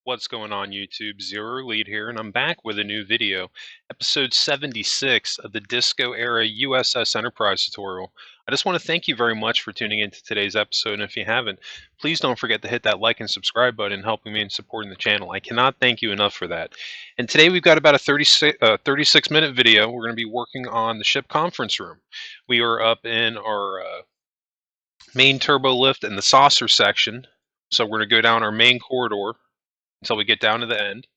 What's going on YouTube? Zero Lead here, and I'm back with a new video, episode 76 of the Disco Era USS Enterprise tutorial. I just want to thank you very much for tuning into today's episode, and if you haven't, please don't forget to hit that like and subscribe button, helping me in supporting the channel. I cannot thank you enough for that. And today we've got about a 36-minute video. We're going to be working on the ship conference room. We are up in our main turbo lift in the saucer section, so we're going to go down our main corridor until we get down to the end.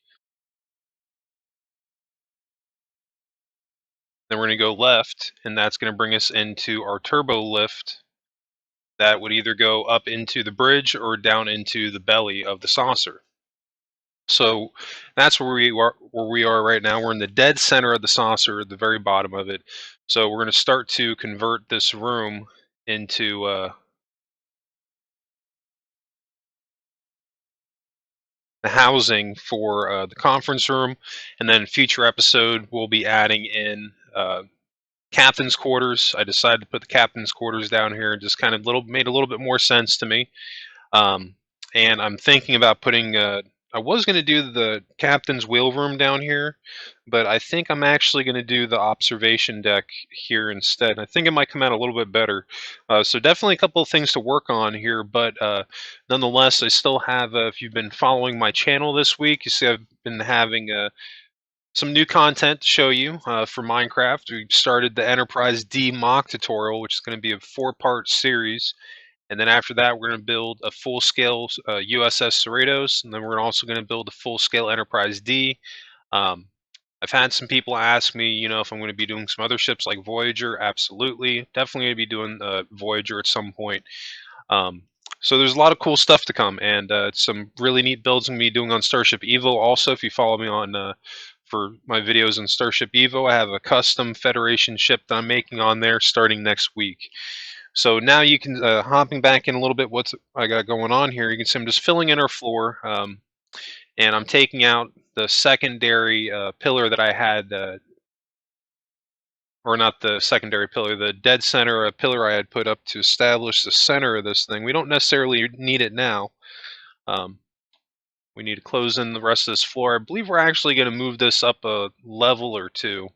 Then we're going to go left, and that's going to bring us into our turbo lift that would either go up into the bridge or down into the belly of the saucer. So that's where we are right now. We're in the dead center of the saucer, at the very bottom of it. So we're going to start to convert this room into the housing for the conference room, and then future episode we'll be adding in captain's quarters. I decided to put the captain's quarters down here, and just kind of made a little bit more sense to me. And I'm thinking about putting I was going to do the captain's wheel room down here, but I think I'm actually going to do the observation deck here instead. I think it might come out a little bit better. So definitely a couple of things to work on here, but nonetheless, I still have, if you've been following my channel this week, you see I've been having some new content to show you for Minecraft. We started the Enterprise D mock tutorial, which is going to be a 4-part series. And then after that, we're going to build a full-scale USS Cerritos, and then we're also going to build a full-scale Enterprise D. I've had some people ask me, if I'm going to be doing some other ships like Voyager. Absolutely. Definitely going to be doing Voyager at some point. So there's a lot of cool stuff to come, and some really neat builds I'm going to be doing on Starship Evo. Also, if you follow me on for my videos on Starship Evo, I have a custom Federation ship that I'm making on there starting next week. So now you can, hopping back in a little bit what I got going on here, you can see I'm just filling in our floor, and I'm taking out the secondary pillar that I had, or not the secondary pillar, the dead center pillar I had put up to establish the center of this thing. We don't necessarily need it now. We need to close in the rest of this floor. I believe we're actually going to move this up a level or two.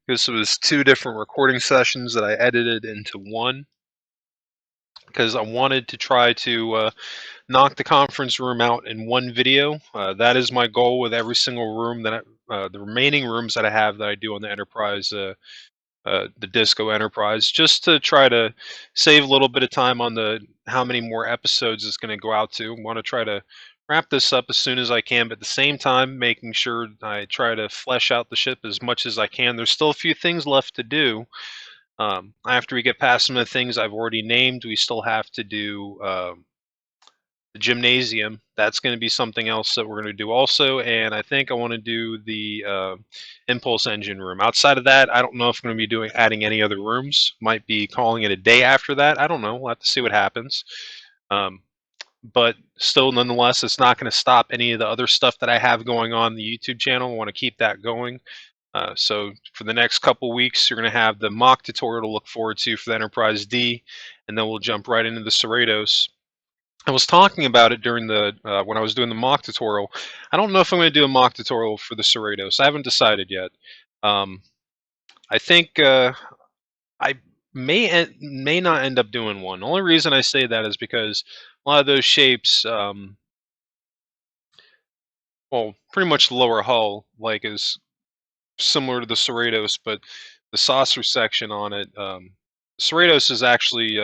This was 2 different recording sessions that I edited into one, because I wanted to try to knock the conference room out in one video. That is my goal with every single room that the remaining rooms that I have that I do on the Enterprise, the Disco Enterprise, just to try to save a little bit of time on the how many more episodes it's going to go out to. I want to try to wrap this up as soon as I can, but at the same time making sure I try to flesh out the ship as much as I can. There's still a few things left to do. After we get past some of the things I've already named, we still have to do the gymnasium. That's going to be something else that we're going to do also, and I think I want to do the impulse engine room. Outside of that, I don't know if I'm going to be adding any other rooms. Might be calling it a day after that. I don't know. We'll have to see what happens. But still, nonetheless, it's not going to stop any of the other stuff that I have going on the YouTube channel. I want to keep that going. So for the next couple weeks, you're going to have the mock tutorial to look forward to for the Enterprise D, and then we'll jump right into the Cerritos. I was talking about it during the when I was doing the mock tutorial. I don't know if I'm going to do a mock tutorial for the Cerritos. I haven't decided yet. I think I may not end up doing one. The only reason I say that is because a lot of those shapes, well, pretty much the lower hull, is similar to the Cerritos, but the saucer section on it, Cerritos is actually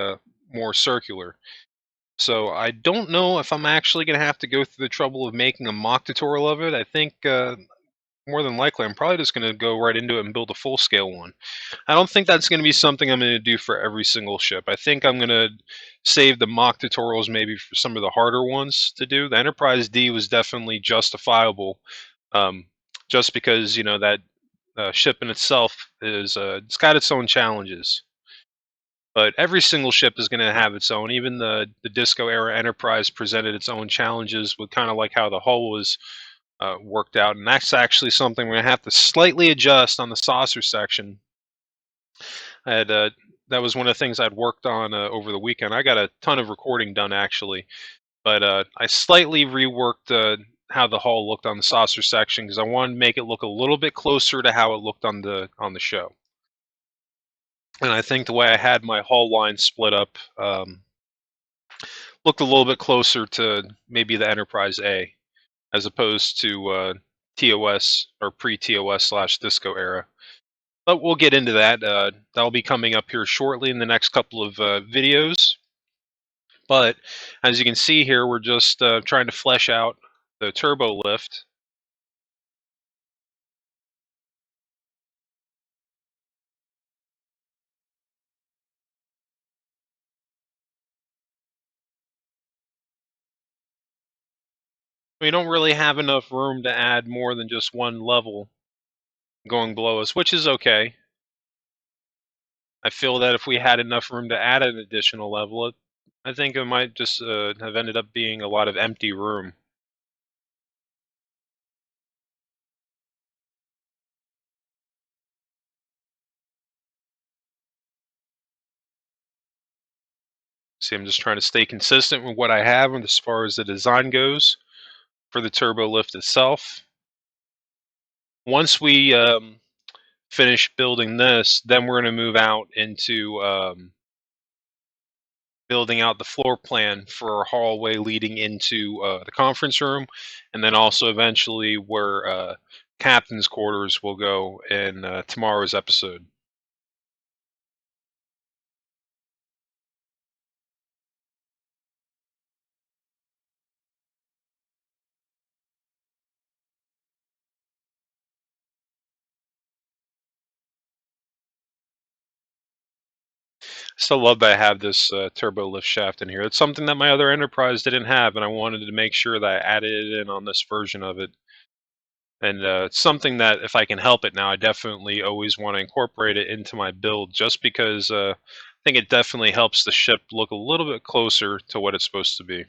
more circular. So I don't know if I'm actually going to have to go through the trouble of making a mock tutorial of it. I think more than likely I'm probably just going to go right into it and build a full-scale one. I don't think that's going to be something I'm going to do for every single ship. I think I'm going to save the mock tutorials maybe for some of the harder ones to do. The Enterprise D was definitely justifiable, just because, that ship in itself is it's got its own challenges. But every single ship is going to have its own. Even the Disco Era Enterprise presented its own challenges with kind of like how the hull was worked out. And that's actually something we're going to have to slightly adjust on the saucer section. I had, that was one of the things I'd worked on over the weekend. I got a ton of recording done, actually. But I slightly reworked how the hull looked on the saucer section because I wanted to make it look a little bit closer to how it looked on the show. And I think the way I had my hull line split up looked a little bit closer to maybe the Enterprise A as opposed to TOS or pre-TOS/Disco era. But we'll get into that. That'll be coming up here shortly in the next couple of videos. But as you can see here, we're just trying to flesh out the turbo lift. We don't really have enough room to add more than just one level going below us, which is okay. I feel that if we had enough room to add an additional level, I think it might just have ended up being a lot of empty room. See, I'm just trying to stay consistent with what I have as far as the design goes for the turbo lift itself. Once we finish building this, then we're going to move out into building out the floor plan for our hallway leading into the conference room, and then also eventually where captain's quarters will go in tomorrow's episode. Still love that I have this turbo lift shaft in here. It's something that my other Enterprise didn't have, and I wanted to make sure that I added it in on this version of it. And it's something that, if I can help it now, I definitely always want to incorporate it into my build, just because I think it definitely helps the ship look a little bit closer to what it's supposed to be.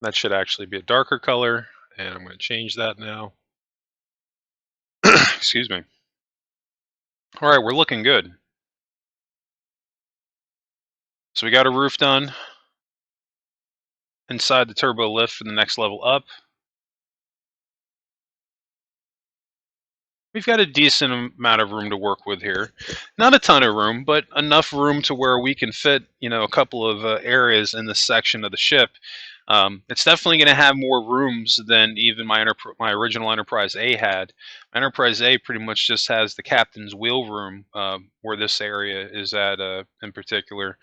That should actually be a darker color, and I'm going to change that now. Excuse me. All right, we're looking good. So we got a roof done inside the turbo lift for the next level up. We've got a decent amount of room to work with here. Not a ton of room, but enough room to where we can fit, a couple of areas in this section of the ship. It's definitely going to have more rooms than even my original Enterprise A had. Enterprise A pretty much just has the captain's wheel room, where this area is at in particular.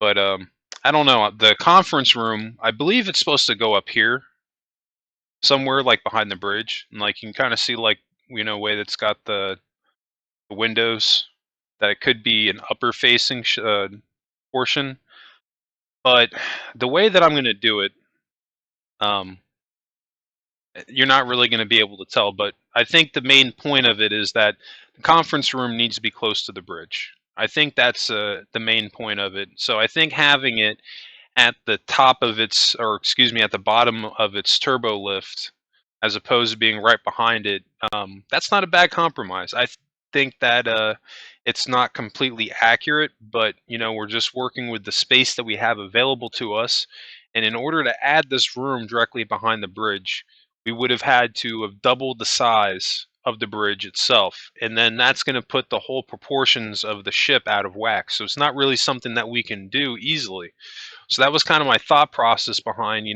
But I don't know. The conference room, I believe it's supposed to go up here somewhere, like behind the bridge, and like you can kind of see like way that's got the windows, that it could be an upper facing portion. But the way that I'm going to do it, um, you're not really going to be able to tell. But I think the main point of it is that the conference room needs to be close to the bridge. I think that's the main point of it. So I think having it at the top of its, or excuse me, at the bottom of its turbo lift, as opposed to being right behind it, that's not a bad compromise. I think that it's not completely accurate, but we're just working with the space that we have available to us. And in order to add this room directly behind the bridge, we would have had to have doubled the size of the bridge itself. And then that's going to put the whole proportions of the ship out of whack. So it's not really something that we can do easily. So that was kind of my thought process behind,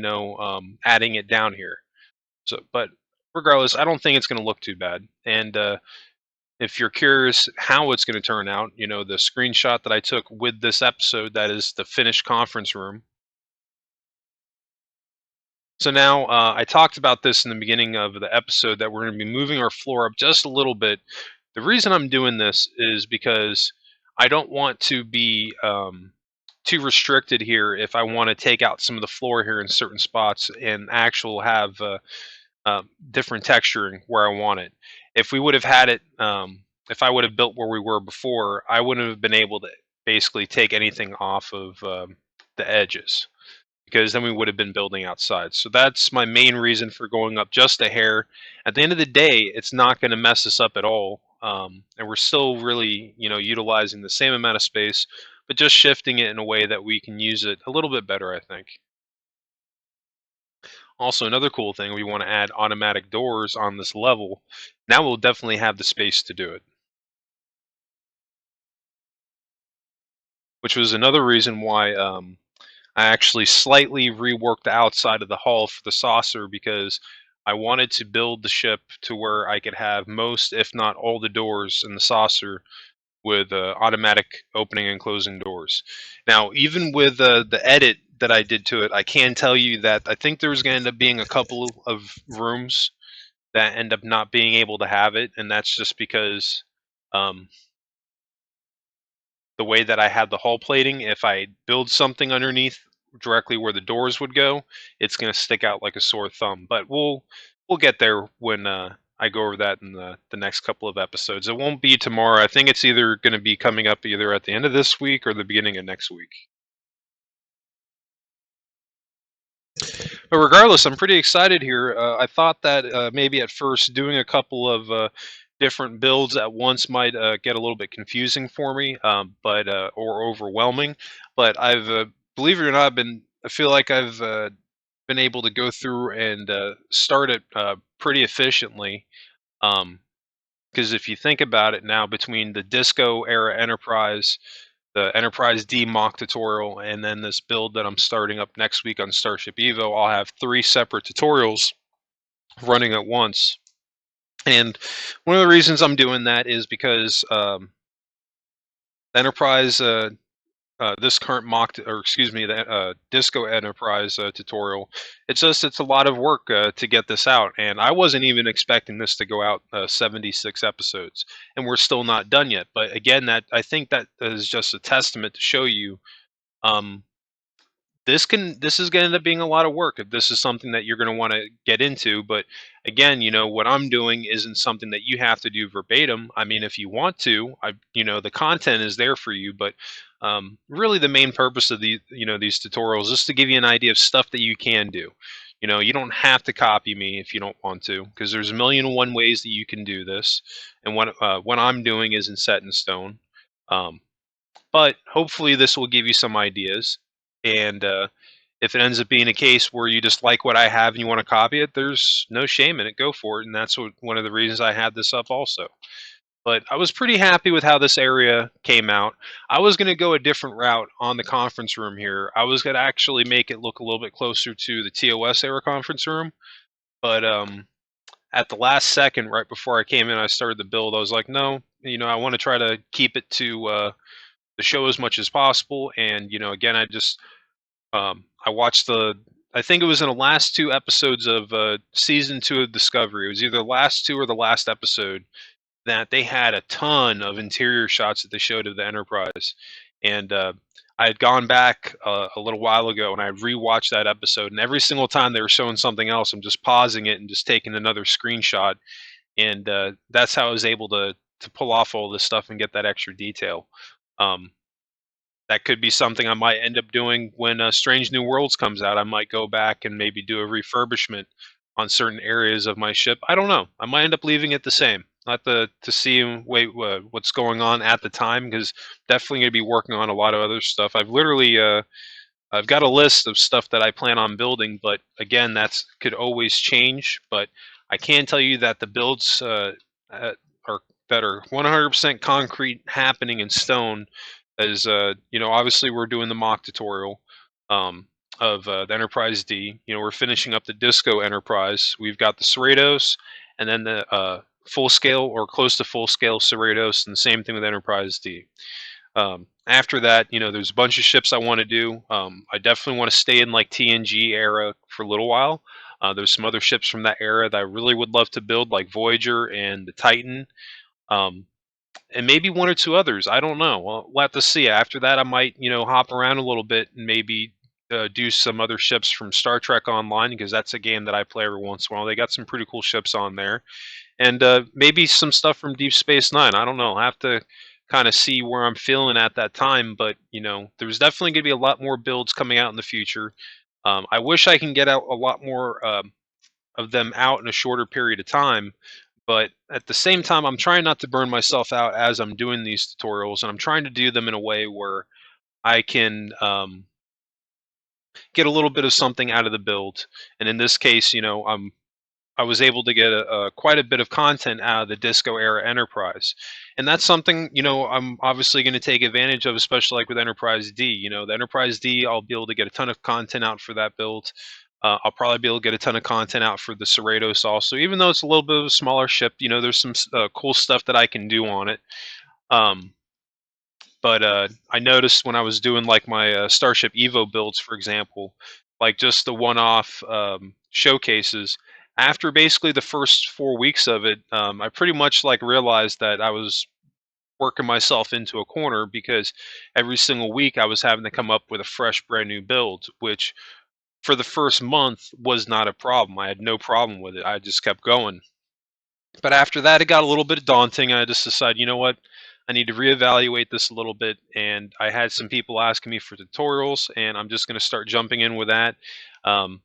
adding it down here. So, but regardless, I don't think it's going to look too bad. And if you're curious how it's going to turn out, the screenshot that I took with this episode, that is the finished conference room. So now I talked about this in the beginning of the episode, that we're going to be moving our floor up just a little bit. The reason I'm doing this is because I don't want to be too restricted here if I want to take out some of the floor here in certain spots and have different texturing where I want it. If we would have had it, if I would have built where we were before, I wouldn't have been able to basically take anything off of the edges, because then we would have been building outside. So that's my main reason for going up just a hair. At the end of the day, it's not going to mess us up at all. and we're still really, utilizing the same amount of space, but just shifting it in a way that we can use it a little bit better, I think. Also, another cool thing, we want to add automatic doors on this level. Now we'll definitely have the space to do it, which was another reason why I actually slightly reworked the outside of the hull for the saucer because I wanted to build the ship to where I could have most, if not all, the doors in the saucer with automatic opening and closing doors. Now, even with the edit that I did to it, I can tell you that I think there's going to end up being a couple of rooms that end up not being able to have it, and that's just because um, the way that I have the hull plating, if I build something underneath directly where the doors would go, it's going to stick out like a sore thumb. But we'll get there when I go over that in the next couple of episodes. It won't be tomorrow. I think it's either going to be coming up either at the end of this week or the beginning of next week. But regardless, I'm pretty excited here. I thought that maybe at first doing a couple of different builds at once might get a little bit confusing for me, but or overwhelming. But I've, believe it or not, I feel like I've been able to go through and start it pretty efficiently. Because if you think about it now, between the Disco era Enterprise, the Enterprise D mock tutorial, and then this build that I'm starting up next week on Starship Evo, I'll have 3 separate tutorials running at once. And one of the reasons I'm doing that is because Enterprise, this current mock, or excuse me, the Disco Enterprise tutorial, it's a lot of work to get this out, and I wasn't even expecting this to go out 76 episodes, and we're still not done yet. But again, that I think that is just a testament to show you um, this is going to end up being a lot of work if this is something that you're going to want to get into. But again, what I'm doing isn't something that you have to do verbatim. I mean, if you want to, the content is there for you, but really the main purpose of these tutorials is to give you an idea of stuff that you can do. You don't have to copy me if you don't want to, because there's a million and one ways that you can do this, and what I'm doing isn't set in stone. um, but hopefully this will give you some ideas. And if it ends up being a case where you just like what I have and you want to copy it, there's no shame in it. Go for it. And that's one of the reasons I had this up also. But I was pretty happy with how this area came out. I was going to go a different route on the conference room here. I was going to actually make it look a little bit closer to the TOS era conference room. But at the last second, right before I came in, I started the build. I was like, no, I want to try to keep it to the show as much as possible. And again, I watched I think it was in the last 2 episodes of season 2 of Discovery. It was either the last 2 or the last episode that they had a ton of interior shots that they showed of the Enterprise. And I had gone back a little while ago and I rewatched that episode, and every single time they were showing something else, I'm just pausing it and just taking another screenshot. And that's how I was able to pull off all this stuff and get that extra detail. Um, that could be something I might end up doing when Strange New Worlds comes out. I might go back and maybe do a refurbishment on certain areas of my ship. I don't know. I might end up leaving it the same. Not to see what's going on at the time, because definitely going to be working on a lot of other stuff. I've got a list of stuff that I plan on building, but again, that's could always change. But I can tell you that the builds are that are 100% concrete, happening in stone. As obviously we're doing the mock tutorial of the Enterprise D. We're finishing up the Disco Enterprise. We've got the Cerritos, and then the full scale or close to full scale Cerritos, and the same thing with Enterprise D. After that, there's a bunch of ships I want to do. I definitely want to stay in like TNG era for a little while. There's some other ships from that era that I really would love to build, like Voyager and the Titan. Um, and maybe 1 or 2 others. I don't know. We'll have to see. After that, I might, hop around a little bit and maybe do some other ships from Star Trek Online, because that's a game that I play every once in a while. They got some pretty cool ships on there. And maybe some stuff from Deep Space Nine. I don't know. I'll have to kind of see where I'm feeling at that time. But, there's definitely going to be a lot more builds coming out in the future. I wish I can get out a lot more of them out in a shorter period of time. But at the same time, I'm trying not to burn myself out as I'm doing these tutorials, and I'm trying to do them in a way where I can get a little bit of something out of the build. And in this case, I was able to get quite a bit of content out of the Disco Era Enterprise, and that's something I'm obviously going to take advantage of, especially like with Enterprise D. The Enterprise D, I'll be able to get a ton of content out for that build. I'll probably be able to get a ton of content out for the Cerritos also, even though it's a little bit of a smaller ship. There's some cool stuff that I can do on it. Um, but I noticed when I was doing like my Starship Evo builds, for example, like just the one-off showcases. After basically the first 4 weeks of it, I pretty much like realized that I was working myself into a corner because every single week I was having to come up with a fresh, brand new build, which for the first month was not a problem. I had no problem with it. I just kept going. But after that, it got a little bit daunting. I just decided, you know what? I need to reevaluate this a little bit. And I had some people asking me for tutorials, and I'm just going to start jumping in with that. Um,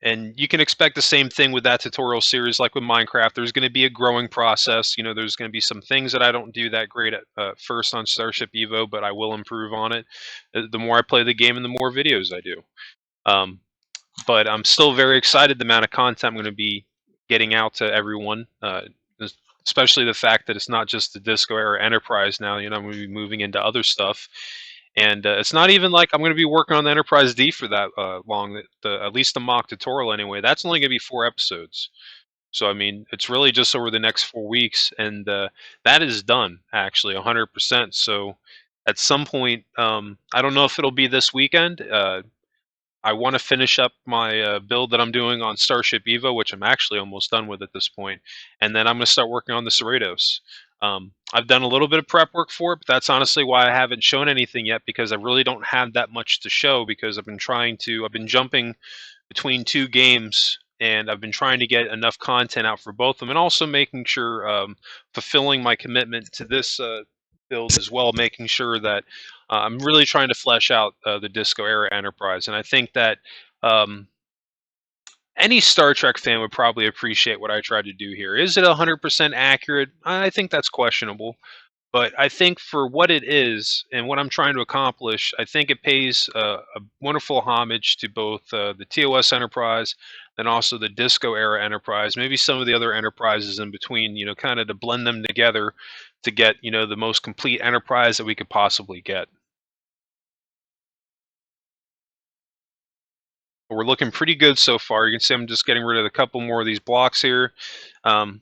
and you can expect the same thing with that tutorial series, like with Minecraft. There's going to be a growing process. There's going to be some things that I don't do that great at first on Starship Evo, but I will improve on it. The more I play the game and the more videos I do. Um, but I'm still very excited the amount of content I'm going to be getting out to everyone, especially the fact that it's not just the Disco Era Enterprise now. I'm going to be moving into other stuff. And it's not even like I'm going to be working on the Enterprise D for that long. At least the mock tutorial anyway. That's only going to be 4 episodes. So I mean, it's really just over the next 4 weeks, and that is done actually 100%. So at some point, I don't know if it'll be this weekend. I want to finish up my build that I'm doing on Starship Evo, which I'm actually almost done with at this point, and then I'm going to start working on the Cerritos. I've done a little bit of prep work for it, but that's honestly why I haven't shown anything yet, because I really don't have that much to show, because I've been jumping between two games, and I've been trying to get enough content out for both of them, and also making sure fulfilling my commitment to this build as well, making sure that I'm really trying to flesh out the Disco Era Enterprise, and I think that um, any Star Trek fan would probably appreciate what I tried to do here. Is it 100% accurate? I think that's questionable. But I think for what it is and what I'm trying to accomplish, I think it pays a wonderful homage to both the TOS Enterprise and also the Disco Era Enterprise, maybe some of the other enterprises in between, kind of to blend them together to get, the most complete enterprise that we could possibly get. We're looking pretty good so far. You can see I'm just getting rid of a couple more of these blocks here. Um,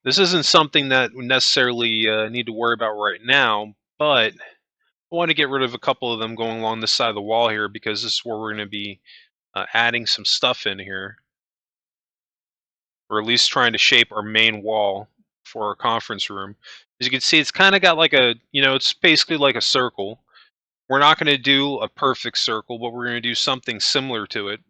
this isn't something that we necessarily need to worry about right now, but I want to get rid of a couple of them going along this side of the wall here, because this is where we're going to be adding some stuff in here, or at least trying to shape our main wall for our conference room. As you can see, it's kind of got like it's basically like a circle. We're not going to do a perfect circle, but we're going to do something similar to it.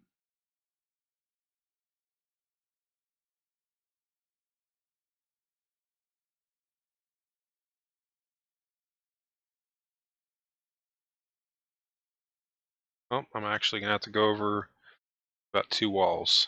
Oh, I'm actually going to have to go over about 2 walls.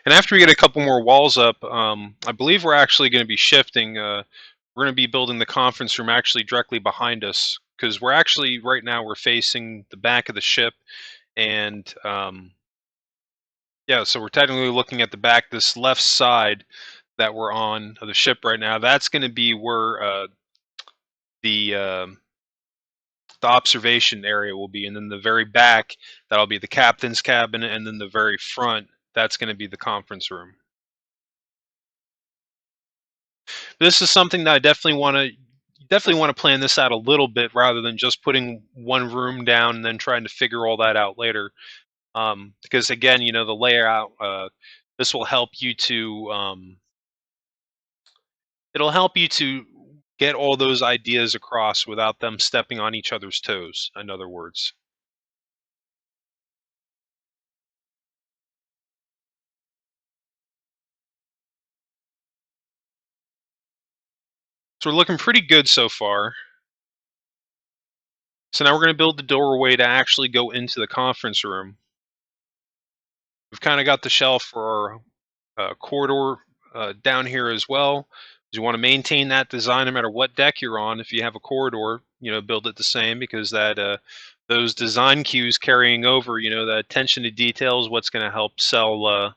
And after we get a couple more walls up, I believe we're actually going to be shifting. We're going to be building the conference room actually directly behind us, because we're actually right now we're facing the back of the ship, and yeah, so we're technically looking at the back, this left side that we're on of the ship right now. That's going to be where the uh, the observation area will be, and then the very back, that'll be the captain's cabin, and then the very front, that's going to be the conference room. This is something that I definitely want to plan this out a little bit, rather than just putting one room down and then trying to figure all that out later. Because again, the layout, this will help you to it'll help you to get all those ideas across without them stepping on each other's toes, in other words. So we're looking pretty good so far. So now we're going to build the doorway to actually go into the conference room. We've kind of got the shelf for our corridor down here as well. You want to maintain that design no matter what deck you're on. If you have a corridor, build it the same, because that those design cues carrying over, the attention to detail is what's going to help sell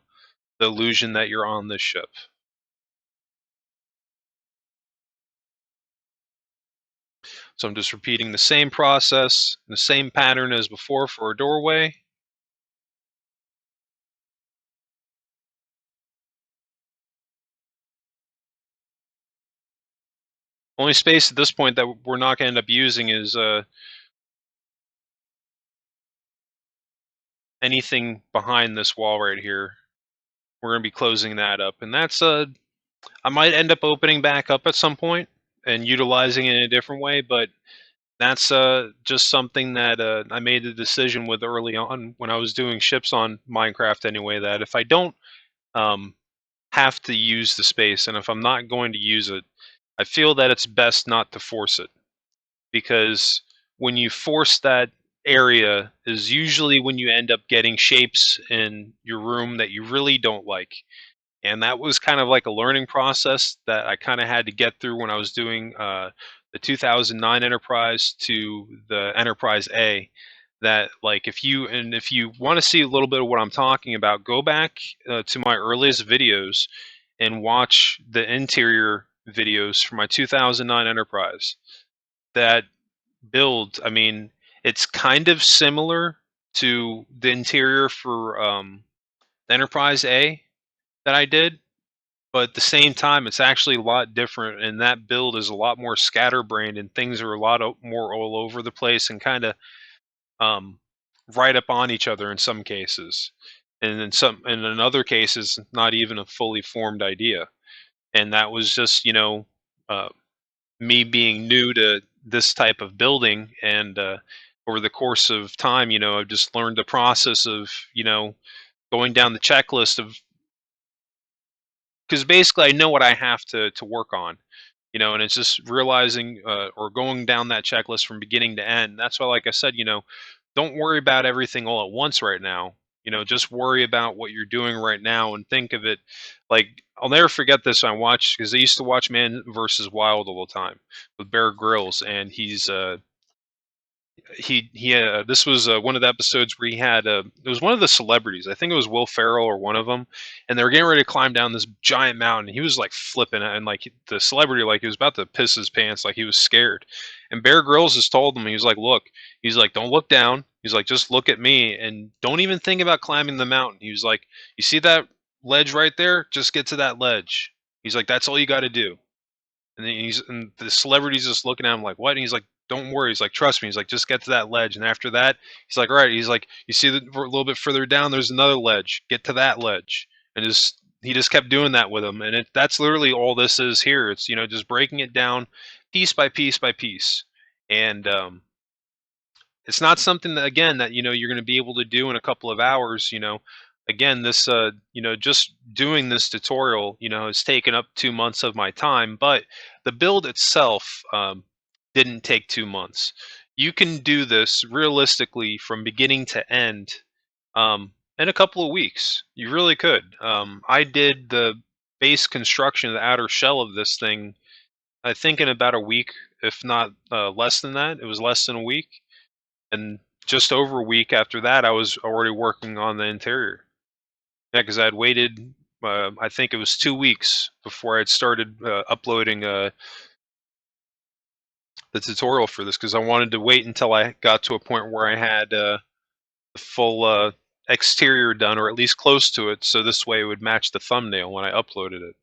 the illusion that you're on this ship. So I'm just repeating the same process, the same pattern as before for a doorway. Only space at this point that we're not going to end up using is anything behind this wall right here. We're going to be closing that up, and that's I might end up opening back up at some point and utilizing it in a different way, but that's just something that I made the decision with early on when I was doing ships on Minecraft anyway, that if I don't um, have to use the space, and if I'm not going to use it, I feel that it's best not to force it, because when you force that area is usually when you end up getting shapes in your room that you really don't like. And that was kind of like a learning process that I kind of had to get through when I was doing the 2009 Enterprise to the Enterprise A. That, like, if you want to see a little bit of what I'm talking about, go back to my earliest videos and watch the interior videos for my 2009 Enterprise. That build, I mean, it's kind of similar to the interior for the Enterprise A that I did, but at the same time, it's actually a lot different, and that build is a lot more scatterbrained, and things are a lot more all over the place and kind of um, right up on each other in some cases, and in other cases, not even a fully formed idea. And that was just uh, me being new to this type of building, and over the course of time, I've just learned the process of going down the checklist of, because basically I know what I have to work on, and it's just realizing or going down that checklist from beginning to end. That's why, like I said, don't worry about everything all at once right now. Just worry about what you're doing right now and think of it like, I'll never forget this. I watched, because I used to watch Man versus Wild all the time with Bear Grylls, and this was one of the episodes where he had it was one of the celebrities, I think it was Will Ferrell or one of them, and they were getting ready to climb down this giant mountain. He was like flipping, and like the celebrity, like he was about to piss his pants, like he was scared. And Bear Grylls just told him, he was like, look, he's like, don't look down, he's like, just look at me and don't even think about climbing the mountain. He was like, you see that ledge right there, just get to that ledge. He's like, that's all you got to do. And the celebrity's just looking at him like, what? And he's like, don't worry. He's like, trust me. He's like, just get to that ledge. And after that, he's like, all right. He's like, you see that a little bit further down, there's another ledge. Get to that ledge. And he just kept doing that with him. And that's literally all this is here. It's, just breaking it down piece by piece by piece. And it's not something that, again, that you're going to be able to do in a couple of hours. Again, this just doing this tutorial has taken up 2 months of my time, but the build itself didn't take 2 months. You can do this realistically from beginning to end in a couple of weeks. You really could. I did the base construction of the outer shell of this thing, I think, in about a week, if not less than that. It was less than a week, and just over a week after that, I was already working on the interior. Yeah, because I had waited, I think it was 2 weeks before I'd started uploading the tutorial for this, because I wanted to wait until I got to a point where I had the full exterior done, or at least close to it, so this way it would match the thumbnail when I uploaded it.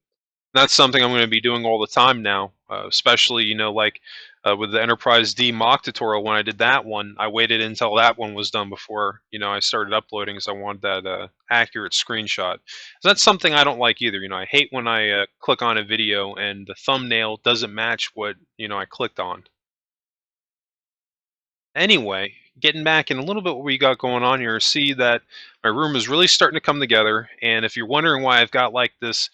That's something I'm going to be doing all the time now, especially, like with the Enterprise D mock tutorial. When I did that one, I waited until that one was done before, I started uploading, because I want that accurate screenshot. So that's something I don't like either. I hate when I click on a video and the thumbnail doesn't match what, I clicked on. Anyway, getting back in a little bit what we got going on here, see that my room is really starting to come together. And if you're wondering why I've got like this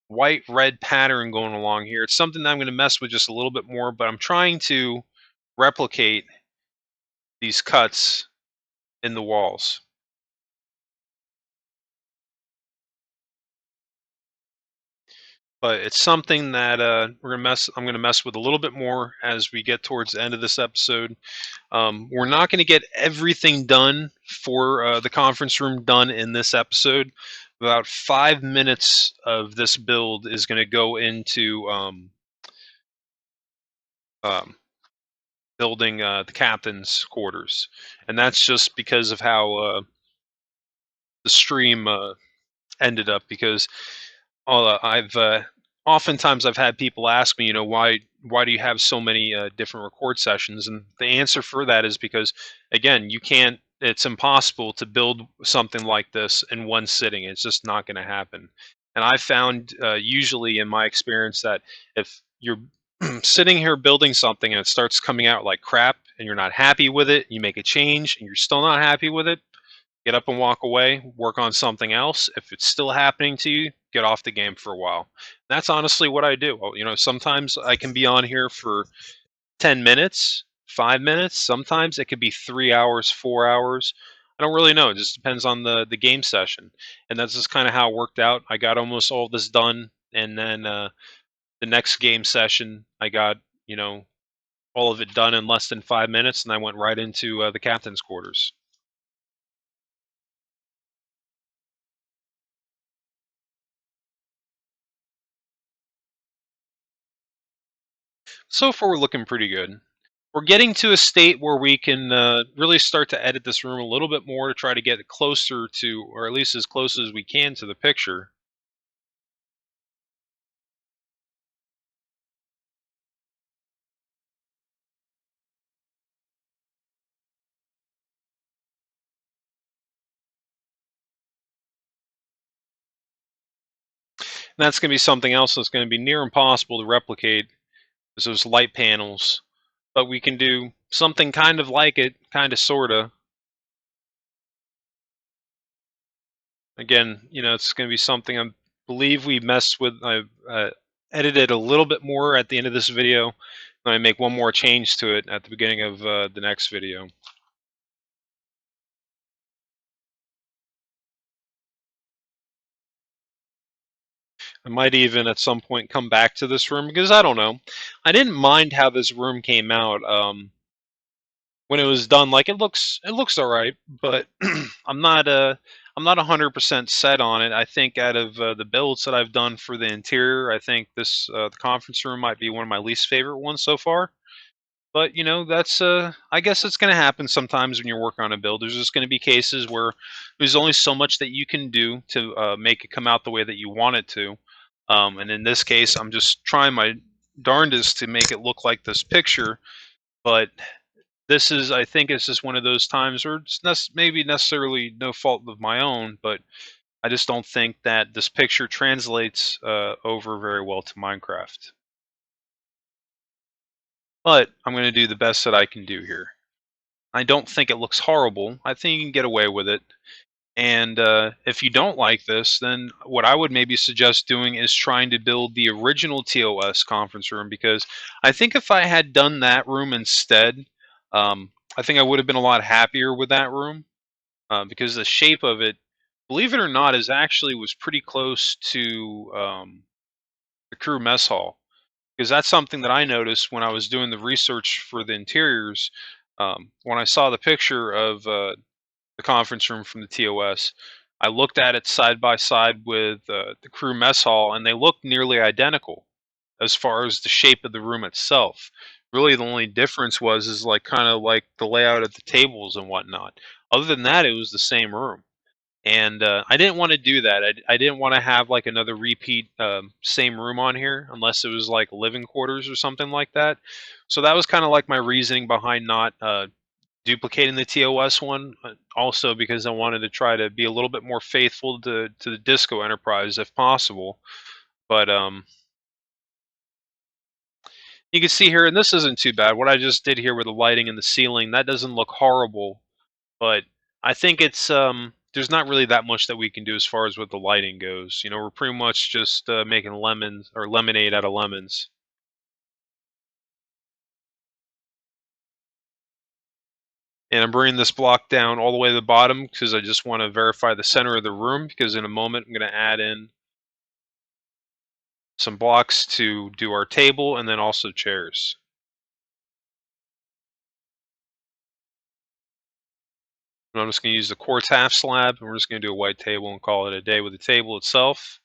white red pattern going along here, it's something that I'm going to mess with just a little bit more, but I'm trying to replicate these cuts in the walls. But it's something that I'm gonna mess with a little bit more as we get towards the end of this episode. We're not going to get everything done for the conference room done in this episode. About 5 minutes of this build is going to go into um, building the captain's quarters, and that's just because of how the stream ended up. Because I've oftentimes I've had people ask me, why do you have so many different record sessions? And the answer for that is because, again, you can't. It's impossible to build something like this in one sitting. It's just not going to happen. And I found, usually in my experience, that if you're sitting here building something and it starts coming out like crap, and you're not happy with it, you make a change and you're still not happy with it, get up and walk away, work on something else. If it's still happening to you, get off the game for a while. That's honestly what I do. Sometimes I can be on here for 10 minutes, 5 minutes. Sometimes it could be 3 hours, 4 hours. I don't really know. It just depends on the game session. And that's just kind of how it worked out. I got almost all this done. And then the next game session, I got, all of it done in less than 5 minutes. And I went right into the captain's quarters. So far, we're looking pretty good. We're getting to a state where we can really start to edit this room a little bit more to try to get it closer to, or at least as close as we can to the picture. And that's going to be something else that's going to be near impossible to replicate, is those light panels. But we can do something kind of like it, kind of, sort of. Again, it's going to be something I believe we messed with. I edited a little bit more at the end of this video. And I make one more change to it at the beginning of the next video. I might even at some point come back to this room because I don't know. I didn't mind how this room came out when it was done. Like, it looks all right, but I'm not 100% set on it. I think out of the builds that I've done for the interior, I think this the conference room might be one of my least favorite ones so far. But that's I guess it's going to happen sometimes when you're working on a build. There's just going to be cases where there's only so much that you can do to make it come out the way that you want it to. And in this case, I'm just trying my darndest to make it look like this picture. But I think it's just one of those times where it's maybe necessarily no fault of my own, but I just don't think that this picture translates over very well to Minecraft. But I'm going to do the best that I can do here. I don't think it looks horrible. I think you can get away with it. And if you don't like this, then what I would maybe suggest doing is trying to build the original TOS conference room, because I think if I had done that room instead, I think I would have been a lot happier with that room, because the shape of it, believe it or not, was pretty close to the crew mess hall. Because that's something that I noticed when I was doing the research for the interiors. When I saw the picture of the conference room from the TOS, I looked at it side by side with the crew mess hall, and they look nearly identical as far as the shape of the room itself. Really, the only difference is like kind of like the layout of the tables and whatnot. Other than that, it was the same room. And I didn't want to do that. I didn't want to have like another repeat same room on here unless it was like living quarters or something like that. So that was kind of like my reasoning behind not duplicating the TOS one. Also, because I wanted to try to be a little bit more faithful to the Disco Enterprise if possible. But you can see here, and this isn't too bad. What I just did here with the lighting and the ceiling, that doesn't look horrible. But I think it's there's not really that much that we can do as far as what the lighting goes. We're pretty much just making lemons or lemonade out of lemons. And I'm bringing this block down all the way to the bottom because I just want to verify the center of the room, because in a moment I'm going to add in some blocks to do our table and then also chairs. And I'm just going to use the quartz half slab, and we're just going to do a white table and call it a day with the table itself.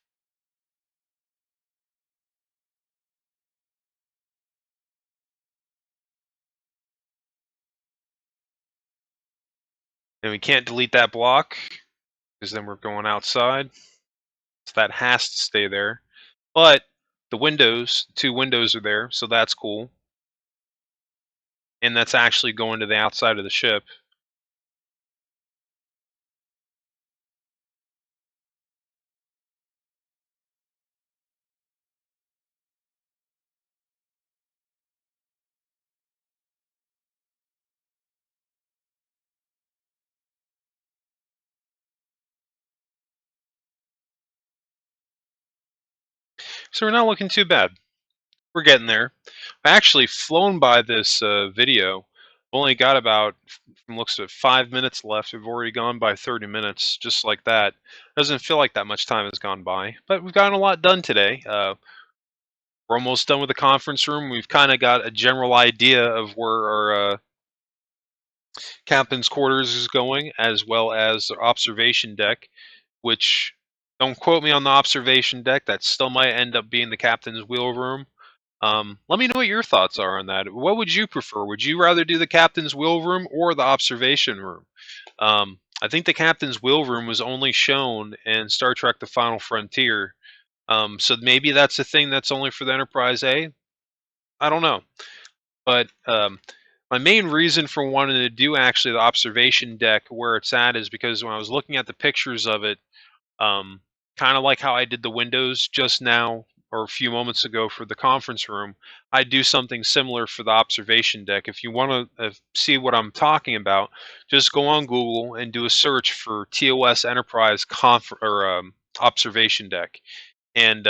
And we can't delete that block because then we're going outside. So that has to stay there. But the windows, 2 windows are there, so that's cool. And that's actually going to the outside of the ship. So we're not looking too bad. We're getting there. I actually flown by this video. Only got about, from looks of it, 5 minutes left. We've already gone by 30 minutes, just like that. Doesn't feel like that much time has gone by, but we've gotten a lot done today. We're almost done with the conference room. We've kind of got a general idea of where our captain's quarters is going, as well as the observation deck, which, don't quote me on the observation deck, that still might end up being the captain's wheel room. Let me know what your thoughts are on that. What would you prefer? Would you rather do the captain's wheel room or the observation room? I think the captain's wheel room was only shown in Star Trek The Final Frontier. So maybe that's a thing that's only for the Enterprise A. I don't know. But my main reason for wanting to do actually the observation deck where it's at is because when I was looking at the pictures of it, kind of like how I did the windows just now or a few moments ago for the conference room, I do something similar for the observation deck. If you want to see what I'm talking about, just go on Google and do a search for TOS Enterprise observation deck, and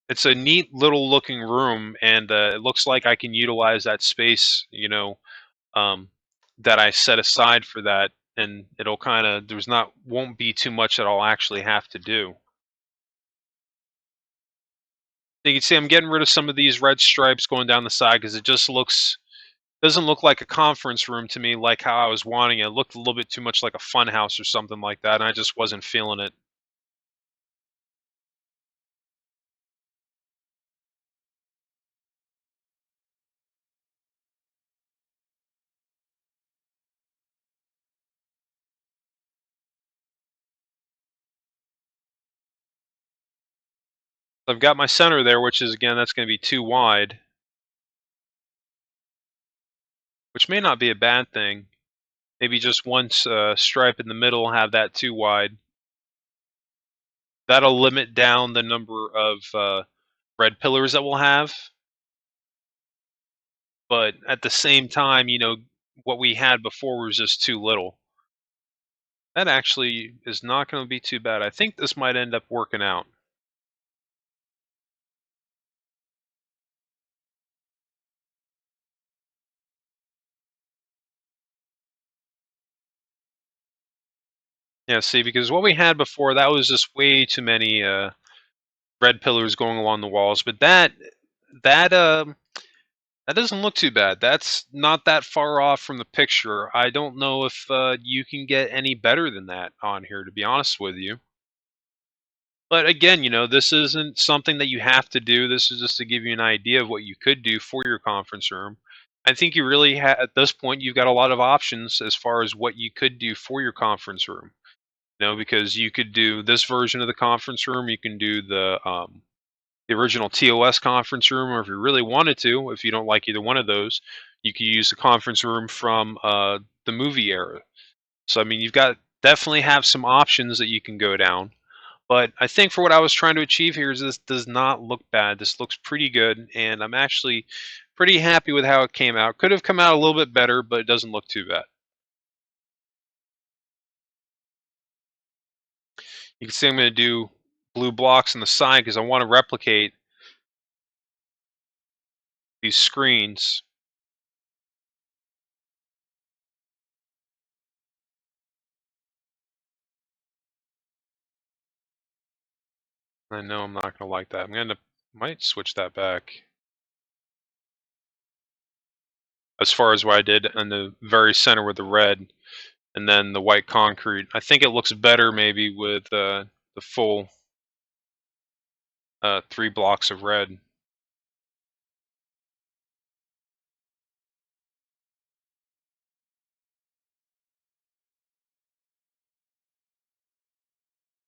it's a neat little looking room, and it looks like I can utilize that space, um, that I set aside for that, and it'll kind of won't be too much that I'll actually have to do. You can see I'm getting rid of some of these red stripes going down the side because it just doesn't look like a conference room to me, like how I was wanting it. It looked a little bit too much like a fun house or something like that, and I just wasn't feeling it. I've got my center there, which is, again, that's going to be too wide, which may not be a bad thing. Maybe just one stripe in the middle, have that too wide. That'll limit down the number of red pillars that we'll have. But at the same time, what we had before was just too little. That actually is not going to be too bad. I think this might end up working out. Yeah, see, because what we had before, that was just way too many red pillars going along the walls. But that that doesn't look too bad. That's not that far off from the picture. I don't know if you can get any better than that on here, to be honest with you. But again, this isn't something that you have to do. This is just to give you an idea of what you could do for your conference room. I think you really at this point, you've got a lot of options as far as what you could do for your conference room. Because you could do this version of the conference room. You can do the original TOS conference room, or if you really wanted to, if you don't like either one of those, you could use the conference room from the movie era. So I mean, you've got definitely have some options that you can go down. But I think for what I was trying to achieve here is this does not look bad. This looks pretty good, and I'm actually pretty happy with how it came out. Could have come out a little bit better, but it doesn't look too bad. You can see I'm going to do blue blocks on the side because I want to replicate these screens. I know I'm not gonna like that. I'm gonna might switch that back. As far as what I did in the very center with the red, and then the white concrete. I think it looks better maybe with the full 3 blocks of red.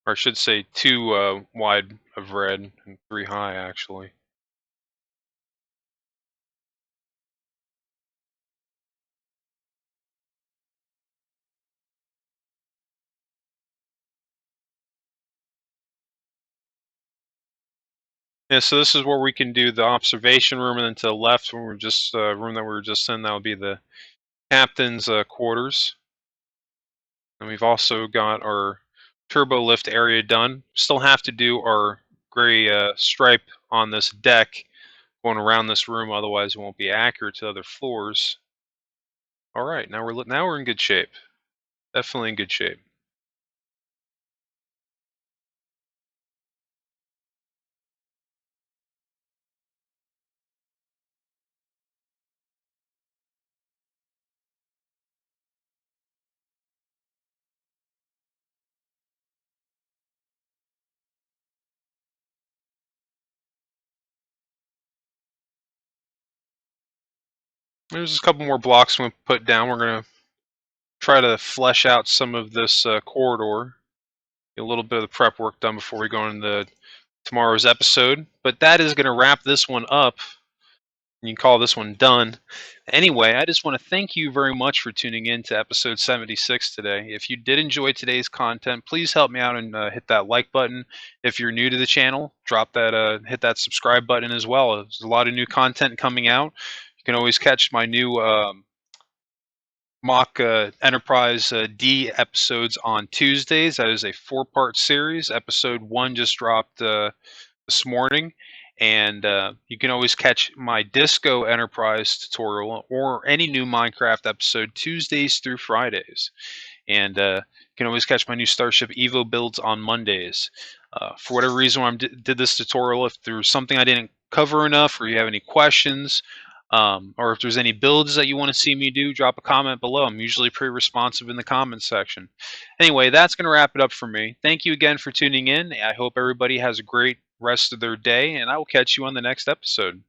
Or I should say 2 wide of red and 3 high, actually. Yeah, so this is where we can do the observation room, and then to the left, when we're just room that we were just in, that would be the captain's quarters. And we've also got our turbo lift area done. Still have to do our gray stripe on this deck going around this room, otherwise it won't be accurate to other floors. All right, now we're in good shape. Definitely in good shape. There's a couple more blocks we'll put down. We're gonna try to flesh out some of this corridor. Get a little bit of the prep work done before we go into tomorrow's episode. But that is gonna wrap this one up. You can call this one done. Anyway, I just want to thank you very much for tuning in to episode 76 today. If you did enjoy today's content, please help me out and hit that like button. If you're new to the channel, hit that subscribe button as well. There's a lot of new content coming out. You can always catch my new mock Enterprise D episodes on Tuesdays. That is a 4-part series. Episode 1 just dropped this morning, and you can always catch my Disco Enterprise tutorial or any new Minecraft episode Tuesdays through Fridays. And you can always catch my new Starship Evo builds on Mondays. For whatever reason, when I did this tutorial, if there's something I didn't cover enough, or you have any questions, or if there's any builds that you want to see me do, drop a comment below. I'm usually pretty responsive in the comments section. Anyway, that's going to wrap it up for me. Thank you again for tuning in. I hope everybody has a great rest of their day, and I will catch you on the next episode.